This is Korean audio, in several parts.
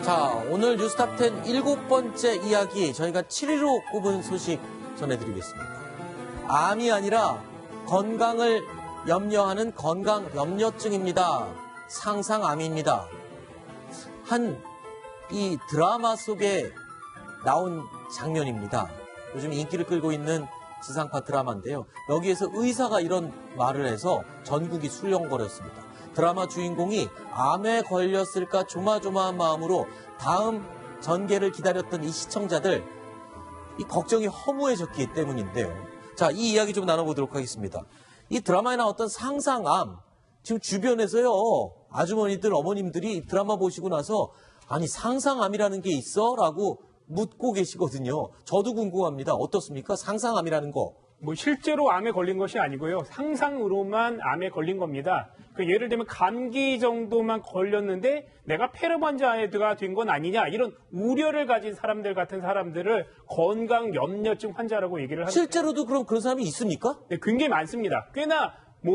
자, 오늘 뉴스탑10 7번째 이야기 저희가 7위로 꼽은 소식 전해드리겠습니다. 암이 아니라 건강을 염려하는 건강 염려증입니다. 상상암입니다. 이 드라마 속에 나온 장면입니다. 요즘 인기를 끌고 있는 지상파 드라마인데요. 여기에서 의사가 이런 말을 해서 전국이 술렁거렸습니다. 드라마 주인공이 암에 걸렸을까 조마조마한 마음으로 다음 전개를 기다렸던 이 시청자들, 이 걱정이 허무해졌기 때문인데요. 자, 이 이야기 좀 나눠보도록 하겠습니다. 이 드라마에 나왔던 상상암, 지금 주변에서요, 아주머니들, 어머님들이 드라마 보시고 나서 아니 상상암이라는 게 있어? 라고 묻고 계시거든요. 저도 궁금합니다. 어떻습니까? 상상암이라는 거. 실제로 암에 걸린 것이 아니고요. 상상으로만 암에 걸린 겁니다. 예를 들면 감기 정도만 걸렸는데 내가 폐렴 환자가 된 건 아니냐, 이런 우려를 가진 사람들 같은 사람들을 건강 염려증 환자라고 얘기를 하는데, 실제로도 그럼 그런 사람이 있습니까? 네, 굉장히 많습니다. 꽤나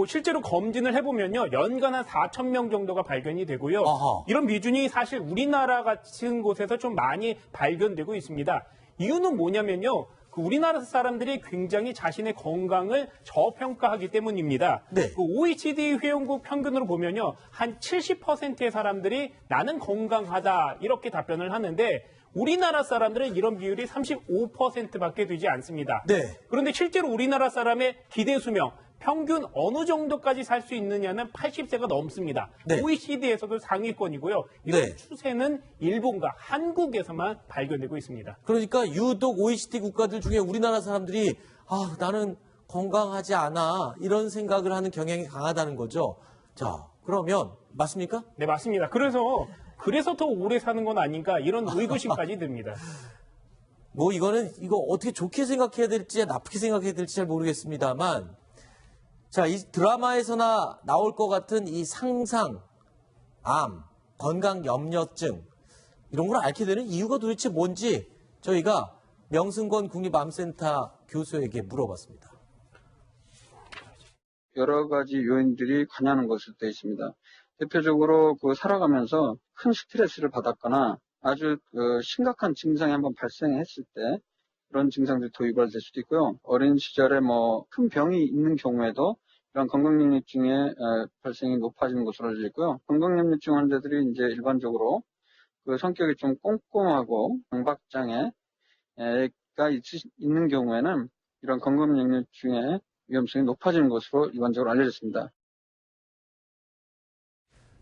실제로 검진을 해보면요, 연간 한 4,000명 정도가 발견이 되고요. 아하. 이런 비중이 사실 우리나라 같은 곳에서 좀 많이 발견되고 있습니다. 이유는 뭐냐면요, 우리나라 사람들이 굉장히 자신의 건강을 저평가하기 때문입니다. 네. OECD 회원국 평균으로 보면요, 한 70%의 사람들이 나는 건강하다 이렇게 답변을 하는데, 우리나라 사람들은 이런 비율이 35%밖에 되지 않습니다. 네. 그런데 실제로 우리나라 사람의 기대 수명, 평균 어느 정도까지 살 수 있느냐는 80세가 넘습니다. 네. OECD에서도 상위권이고요. 이런 네. 추세는 일본과 한국에서만 발견되고 있습니다. 그러니까 유독 OECD 국가들 중에 우리나라 사람들이 나는 건강하지 않아 이런 생각을 하는 경향이 강하다는 거죠. 자, 그러면 맞습니까? 네, 맞습니다. 그래서 더 오래 사는 건 아닌가, 이런 의구심까지 듭니다. 이거 어떻게 좋게 생각해야 될지 나쁘게 생각해야 될지 잘 모르겠습니다만, 자, 이 드라마에서나 나올 것 같은 이 상상, 암, 건강 염려증, 이런 걸 앓게 되는 이유가 도대체 뭔지 저희가 명승건 국립암센터 교수에게 물어봤습니다. 여러 가지 요인들이 관여하는 것으로 되어 있습니다. 대표적으로 살아가면서 큰 스트레스를 받았거나 아주 심각한 증상이 한번 발생했을 때 그런 증상들이 도유발될 수도 있고요. 어린 시절에 큰 병이 있는 경우에도 이런 건강염려증의 발생이 높아지는 것으로 알려져 있고요. 건강염려증 환자들이 이제 일반적으로 성격이 좀 꼼꼼하고 강박장애가 있는 경우에는 이런 건강염려증의 위험성이 높아지는 것으로 일반적으로 알려졌습니다.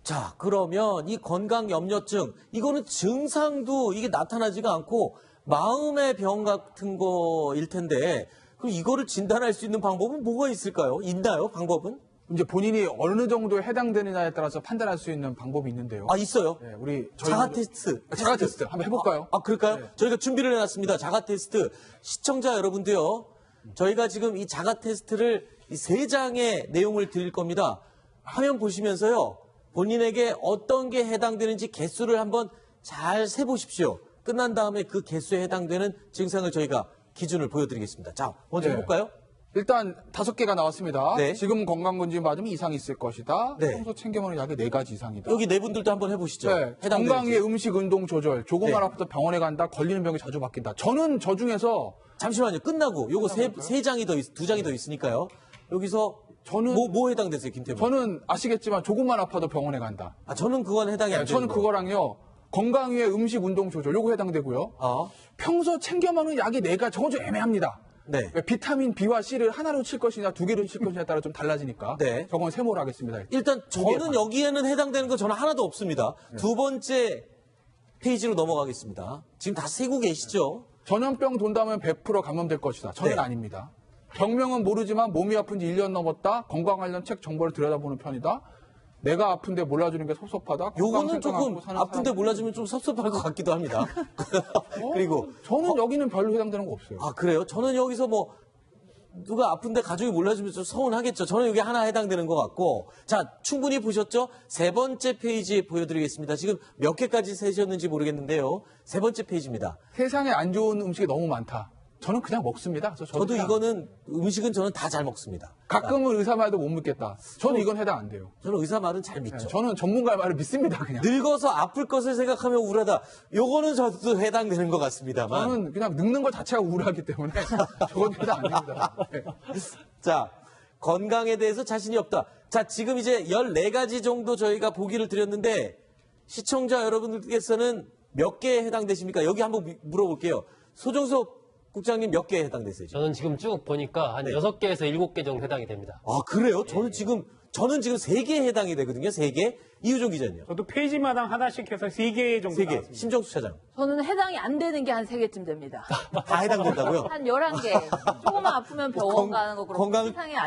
자, 그러면 이 건강 염려증, 이거는 증상도 이게 나타나지가 않고 마음의 병 같은 거일 텐데, 그럼 이거를 진단할 수 있는 방법은 뭐가 있을까요? 있나요, 방법은? 이제 본인이 어느 정도에 해당되느냐에 따라서 판단할 수 있는 방법이 있는데요. 있어요? 네, 우리 자가 테스트. 자가 테스트 한번 해볼까요? 그럴까요? 네. 저희가 준비를 해놨습니다. 자가 테스트. 시청자 여러분도요, 저희가 지금 이 자가 테스트를 이 3장의 내용을 드릴 겁니다. 화면 보시면서요, 본인에게 어떤 게 해당되는지 개수를 한번 잘 세보십시오. 끝난 다음에 그 개수에 해당되는 증상을 저희가 기준을 보여드리겠습니다. 자, 먼저 네. 해볼까요? 일단 5개가 나왔습니다. 네. 지금 건강검진 받으면 이상이 있을 것이다. 네. 평소 챙겨 먹는 약이 4가지 이상이다. 여기 네 분들도 한번 해보시죠. 네. 해당되는지. 건강위의 음식, 운동 조절, 조금만 네. 아파도 병원에 간다, 걸리는 병이 자주 바뀐다. 저는 저 중에서 잠시만요. 끝나고 요거 세 장이 더 2장이 더 있으니까요. 여기서 저는 뭐 해당되세요, 김태분? 저는 아시겠지만 조금만 아파도 병원에 간다. 저는 그건 해당이 안 네, 되는 저는 거. 그거랑요. 건강위의 음식, 운동 조절 요거 해당되고요. 평소 챙겨 먹는 약이 4가지, 저건 좀 애매합니다. 네. 비타민 B와 C를 하나로 칠 것이냐 2개로 칠 것이냐에 따라 좀 달라지니까 네. 저건 세모로 하겠습니다. 일단 저는 여기에는 해당되는 거 저는 하나도 없습니다. 네. 두 번째 페이지로 넘어가겠습니다. 지금 다 세고 계시죠? 전염병 돈다면 100% 감염될 것이다. 저는 네. 아닙니다. 병명은 모르지만 몸이 아픈 지 1년 넘었다. 건강 관련 책 정보를 들여다보는 편이다. 내가 아픈데 몰라주는 게 섭섭하다. 요거는 조금 아픈데 몰라주면 좀 섭섭할 것 같기도 합니다. 그리고 저는 여기는 별로 해당되는 거 없어요. 그래요? 저는 여기서 누가 아픈데 가족이 몰라주면 좀 서운하겠죠. 저는 여기 하나 해당되는 것 같고. 자, 충분히 보셨죠? 3번째 페이지 보여드리겠습니다. 지금 몇 개까지 세셨는지 모르겠는데요. 3번째 페이지입니다. 세상에 안 좋은 음식이 너무 많다. 저는 그냥 먹습니다. 저도 그냥 이거는 음식은 저는 다 잘 먹습니다. 가끔은 의사 말도 못 믿겠다. 저는 이건 해당 안 돼요. 저는 의사 말은 잘 믿죠. 저는 전문가의 말을 믿습니다. 그냥. 늙어서 아플 것을 생각하며 우울하다. 요거는 저도 해당되는 것 같습니다만. 저는 그냥 늙는 것 자체가 우울하기 때문에 저건 해당 안 됩니다. 네. 자, 건강에 대해서 자신이 없다. 자, 지금 이제 14가지 정도 저희가 보기를 드렸는데 시청자 여러분들께서는 몇 개에 해당되십니까? 여기 한번 물어볼게요. 소정석 국장님 몇 개에 해당되세요? 저는 지금 쭉 보니까 한 6개에서 7개 정도 해당이 됩니다. 아, 그래요? 저는 지금 3개에 해당이 되거든요. 3개. 이유정 기자님요. 저도 페이지마당 하나씩 해서 3개 정도 3개. 나왔습니다. 심정수 차장. 저는 해당이 안 되는 게 한 3개쯤 됩니다. 다 해당된다고요? 한 11개. 조금만 아프면 병원 가는 거 그렇고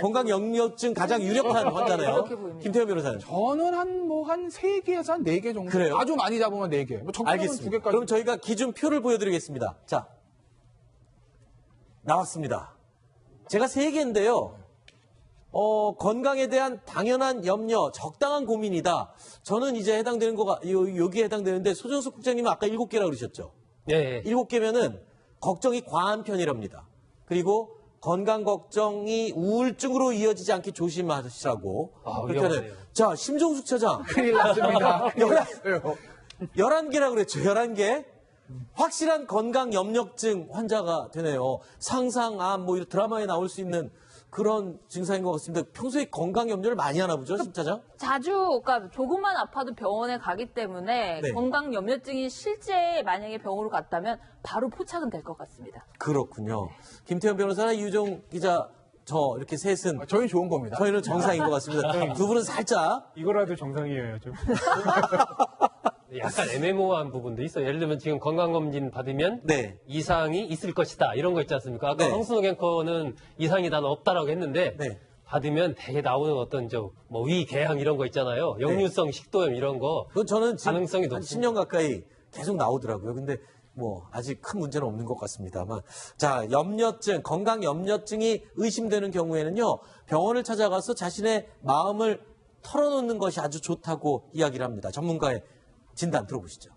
건강 영역증 가장 유력한 환자네요. 그렇게 보입니다. 김태현 변호사님. 저는 한 3개에서 한 4개 정도. 그래요? 아주 많이 잡으면 4개. 뭐 적게는 알겠습니다. 2개까지. 그럼 저희가 기준표를 보여드리겠습니다. 자, 나왔습니다. 제가 3개인데요. 건강에 대한 당연한 염려, 적당한 고민이다. 저는 이제 해당되는 여기에 해당되는데 소정숙 국장님은 아까 7개라고 그러셨죠? 네. 7개면은 걱정이 과한 편이랍니다. 그리고 건강 걱정이 우울증으로 이어지지 않게 조심하시라고. 아, 그렇게 위험하네요. 하네요. 자, 심정숙 차장. 큰일 났습니다. 큰일 났어요. 11개라고 그랬죠. 11개. 확실한 건강 염려증 환자가 되네요. 상상암, 이런 드라마에 나올 수 있는 그런 증상인 것 같습니다. 평소에 건강 염려를 많이 하나 보죠, 심 차장? 자주, 그러니까 조금만 아파도 병원에 가기 때문에 네. 건강 염려증이 실제 만약에 병으로 갔다면 바로 포착은 될 것 같습니다. 그렇군요. 김태현 변호사나 이유정 기자, 저 이렇게 셋은 저희 좋은 겁니다. 저희는 정상인 것 같습니다. 두 분은 살짝 이거라도 정상이에요, 좀. 약간 애매모호한 부분도 있어요. 예를 들면 지금 건강검진 받으면 네. 이상이 있을 것이다. 이런 거 있지 않습니까? 아까 네. 황순호 앵커는 이상이 난 없다라고 했는데 네. 받으면 대개 나오는 어떤 위궤양 이런 거 있잖아요. 역류성 식도염 이런 거. 그건 저는 지금 가능성이 한 높습니다. 10년 가까이 계속 나오더라고요. 근데 아직 큰 문제는 없는 것 같습니다만. 자, 염려증, 건강 염려증이 의심되는 경우에는요, 병원을 찾아가서 자신의 마음을 털어놓는 것이 아주 좋다고 이야기를 합니다. 전문가의 진단 들어보시죠.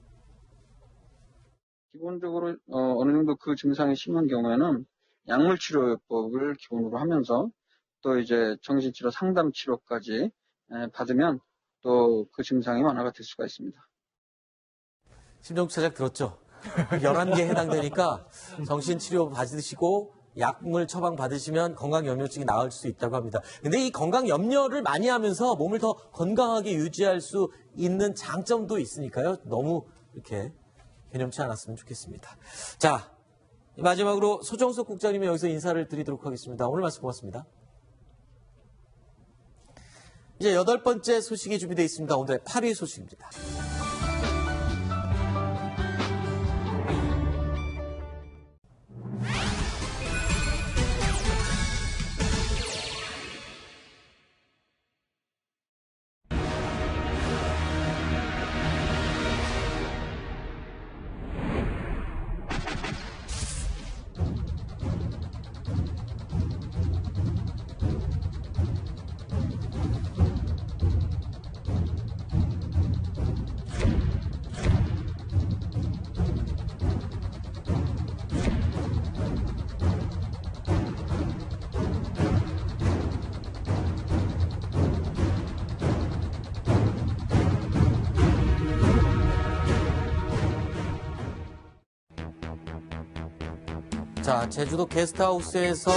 기본적으로 어느 정도 그 증상이 심한 경우에는 약물치료법을 기본으로 하면서 또 이제 정신치료 상담치료까지 받으면 또 그 증상이 완화가 될 수가 있습니다. 심정수 차장 들었죠? 11개에 해당되니까 정신치료 받으시고 약물 처방 받으시면 건강염려증이 나을 수 있다고 합니다. 근데 이 건강염려를 많이 하면서 몸을 더 건강하게 유지할 수 있는 장점도 있으니까요. 너무 이렇게 개념치 않았으면 좋겠습니다. 자, 마지막으로 소정석 국장님이 여기서 인사를 드리도록 하겠습니다. 오늘 말씀 고맙습니다. 이제 8번째 소식이 준비되어 있습니다. 오늘의 8위 소식입니다. 자, 제주도 게스트하우스에서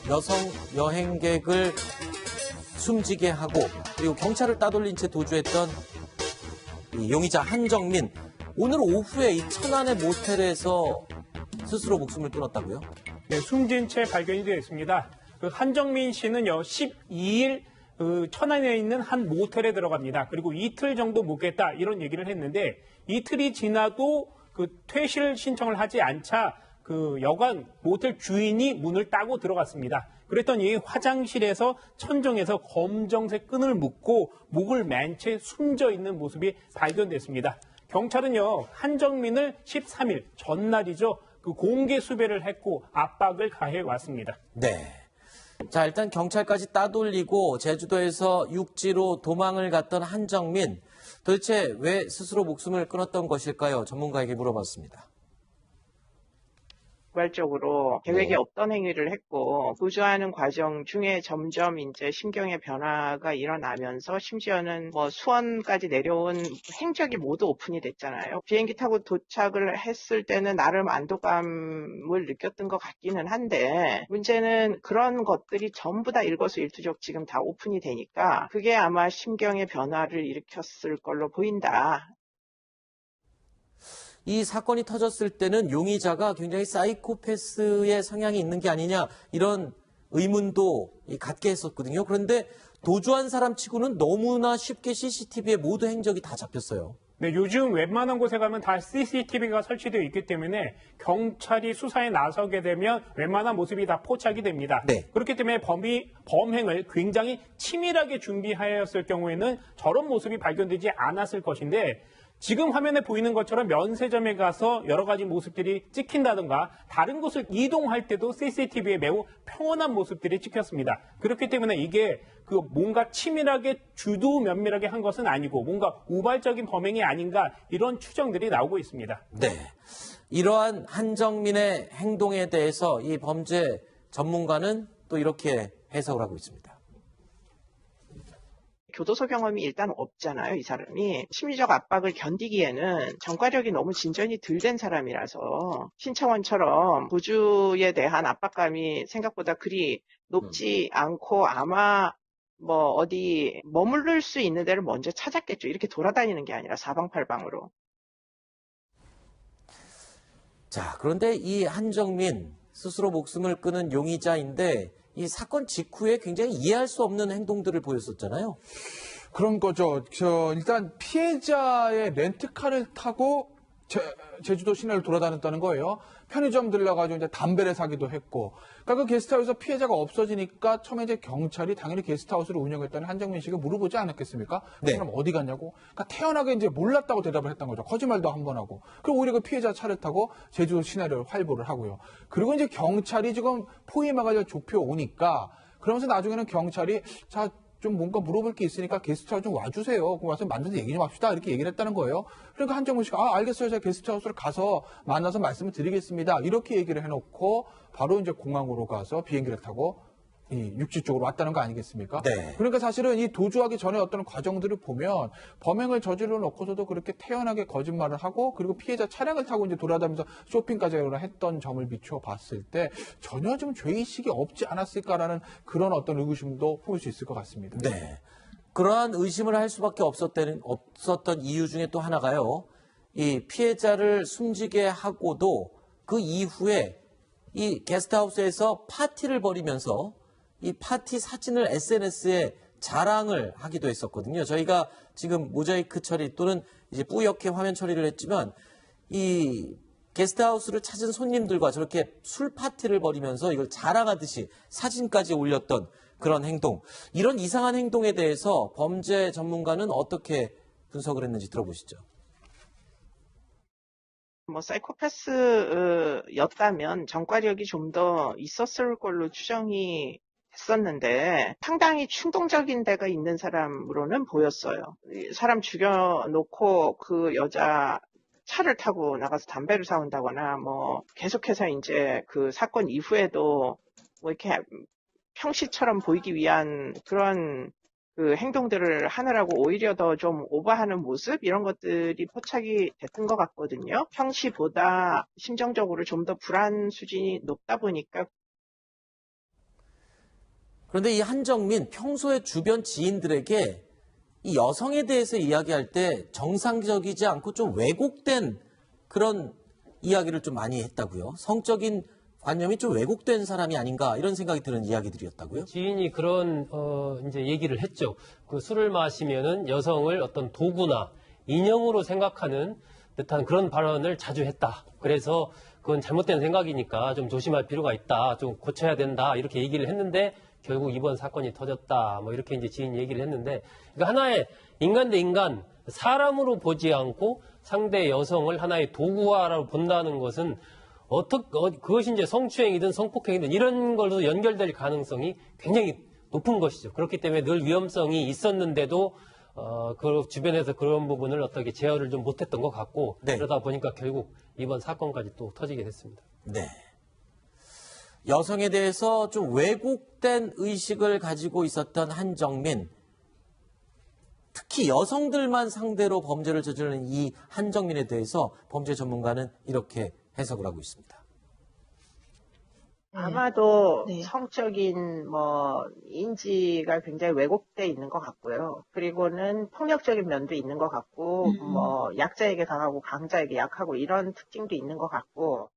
여성 여행객을 숨지게 하고 그리고 경찰을 따돌린 채 도주했던 이 용의자 한정민. 오늘 오후에 이 천안의 모텔에서 스스로 목숨을 끊었다고요? 네, 숨진 채 발견이 되었습니다. 그 한정민 씨는요, 12일 천안에 있는 한 모텔에 들어갑니다. 그리고 이틀 정도 묵겠다 이런 얘기를 했는데 이틀이 지나도 그 퇴실 신청을 하지 않자 그 여관 모텔 주인이 문을 따고 들어갔습니다. 그랬더니 화장실에서 천정에서 검정색 끈을 묶고 목을 맨 채 숨져 있는 모습이 발견됐습니다. 경찰은요, 한정민을 13일 전날이죠, 그 공개 수배를 했고 압박을 가해 왔습니다. 네. 자, 일단 경찰까지 따돌리고 제주도에서 육지로 도망을 갔던 한정민. 도대체 왜 스스로 목숨을 끊었던 것일까요? 전문가에게 물어봤습니다. 자발적으로 계획이 없던 행위를 했고, 구조하는 과정 중에 점점 이제 심경의 변화가 일어나면서 심지어는 뭐 수원까지 내려온 행적이 모두 오픈이 됐잖아요. 비행기 타고 도착을 했을 때는 나름 안도감을 느꼈던 것 같기는 한데, 문제는 그런 것들이 전부 다 일거수일투족 지금 다 오픈이 되니까 그게 아마 심경의 변화를 일으켰을 걸로 보인다. 이 사건이 터졌을 때는 용의자가 굉장히 사이코패스의 성향이 있는 게 아니냐 이런 의문도 갖게 했었거든요. 그런데 도주한 사람 치고는 너무나 쉽게 CCTV에 모두 행적이 다 잡혔어요. 네, 요즘 웬만한 곳에 가면 다 CCTV가 설치되어 있기 때문에 경찰이 수사에 나서게 되면 웬만한 모습이 다 포착이 됩니다. 네. 그렇기 때문에 범행을 굉장히 치밀하게 준비하였을 경우에는 저런 모습이 발견되지 않았을 것인데, 지금 화면에 보이는 것처럼 면세점에 가서 여러 가지 모습들이 찍힌다든가 다른 곳을 이동할 때도 CCTV에 매우 평온한 모습들이 찍혔습니다. 그렇기 때문에 이게 뭔가 치밀하게 주도 면밀하게 한 것은 아니고 뭔가 우발적인 범행이 아닌가 이런 추정들이 나오고 있습니다. 네. 이러한 한정민의 행동에 대해서 이 범죄 전문가는 또 이렇게 해석을 하고 있습니다. 교도소 경험이 일단 없잖아요, 이 사람이. 심리적 압박을 견디기에는 전과력이 너무 진전이 덜 된 사람이라서 신창원처럼 도주에 대한 압박감이 생각보다 그리 높지 않고 아마 뭐 어디 머무를 수 있는 데를 먼저 찾았겠죠. 이렇게 돌아다니는 게 아니라 사방팔방으로. 자, 그런데 이 한정민 스스로 목숨을 끊은 용의자인데 이 사건 직후에 굉장히 이해할 수 없는 행동들을 보였었잖아요. 그런 거죠. 일단 피해자의 렌트카를 타고 제주도 시내를 돌아다녔다는 거예요. 편의점 들러가지고 이제 담배를 사기도 했고. 그러니까 그 게스트하우스에서 피해자가 없어지니까 처음에 이제 경찰이 당연히 게스트하우스를 운영했다는 한정민 씨가 물어보지 않았겠습니까? 네. 그럼 어디 갔냐고? 그러니까 태연하게 이제 몰랐다고 대답을 했던 거죠. 거짓말도 한 번 하고. 그리고 오히려 그 피해자 차를 타고 제주도 시내를 활보를 하고요. 그리고 이제 경찰이 지금 포위막을 좁혀 오니까 그러면서 나중에는 경찰이 좀 뭔가 물어볼 게 있으니까 게스트하우스 좀 와주세요. 그럼 와서 만나서 얘기 좀 합시다. 이렇게 얘기를 했다는 거예요. 그러니까 한정민 씨가 알겠어요. 제가 게스트하우스를 가서 만나서 말씀을 드리겠습니다. 이렇게 얘기를 해놓고 바로 이제 공항으로 가서 비행기를 타고 이 육지 쪽으로 왔다는 거 아니겠습니까? 네. 그러니까 사실은 이 도주하기 전에 어떤 과정들을 보면 범행을 저질러 놓고서도 그렇게 태연하게 거짓말을 하고 그리고 피해자 차량을 타고 이제 돌아다니면서 쇼핑까지 했던 점을 비추어 봤을 때 전혀 좀 죄의식이 없지 않았을까라는 그런 어떤 의구심도 보일 수 있을 것 같습니다. 네. 그러한 의심을 할 수밖에 없었던 이유 중에 또 하나가요. 이 피해자를 숨지게 하고도 그 이후에 이 게스트하우스에서 파티를 벌이면서 이 파티 사진을 SNS에 자랑을 하기도 했었거든요. 저희가 지금 모자이크 처리 또는 이제 뿌옇게 화면 처리를 했지만 이 게스트하우스를 찾은 손님들과 저렇게 술 파티를 벌이면서 이걸 자랑하듯이 사진까지 올렸던 그런 행동. 이런 이상한 행동에 대해서 범죄 전문가는 어떻게 분석을 했는지 들어보시죠. 뭐 사이코패스였다면 전과력이 좀 더 있었을 걸로 추정이 했었는데 상당히 충동적인 데가 있는 사람으로는 보였어요. 사람 죽여놓고 그 여자 차를 타고 나가서 담배를 사온다거나 뭐 계속해서 이제 그 사건 이후에도 뭐 이렇게 평시처럼 보이기 위한 그런 그 행동들을 하느라고 오히려 더 좀 오버하는 모습 이런 것들이 포착이 됐던 것 같거든요. 평시보다 심정적으로 좀 더 불안 수준이 높다 보니까. 그런데 이 한정민 평소에 주변 지인들에게 이 여성에 대해서 이야기할 때 정상적이지 않고 좀 왜곡된 그런 이야기를 좀 많이 했다고요. 성적인 관념이 좀 왜곡된 사람이 아닌가 이런 생각이 드는 이야기들이었다고요. 지인이 그런 이제 얘기를 했죠. 그 술을 마시면은 여성을 어떤 도구나 인형으로 생각하는 듯한 그런 발언을 자주 했다. 그래서 그건 잘못된 생각이니까 좀 조심할 필요가 있다. 좀 고쳐야 된다. 이렇게 얘기를 했는데 결국 이번 사건이 터졌다. 뭐 이렇게 이제 지인 얘기를 했는데, 그러니까 하나의 인간 대 인간, 사람으로 보지 않고 상대 여성을 하나의 도구화로 본다는 것은 그것이 이제 성추행이든 성폭행이든 이런 걸로 연결될 가능성이 굉장히 높은 것이죠. 그렇기 때문에 늘 위험성이 있었는데도 그 주변에서 그런 부분을 어떻게 제어를 좀 못했던 것 같고, 네. 그러다 보니까 결국 이번 사건까지 또 터지게 됐습니다. 네. 여성에 대해서 좀 왜곡된 의식을 가지고 있었던 한정민, 특히 여성들만 상대로 범죄를 저지르는 이 한정민에 대해서 범죄 전문가는 이렇게 해석을 하고 있습니다. 아마도 네. 성적인 인지가 굉장히 왜곡돼 있는 것 같고요. 그리고는 폭력적인 면도 있는 것 같고, 약자에게 강하고 강자에게 약하고 이런 특징도 있는 것 같고,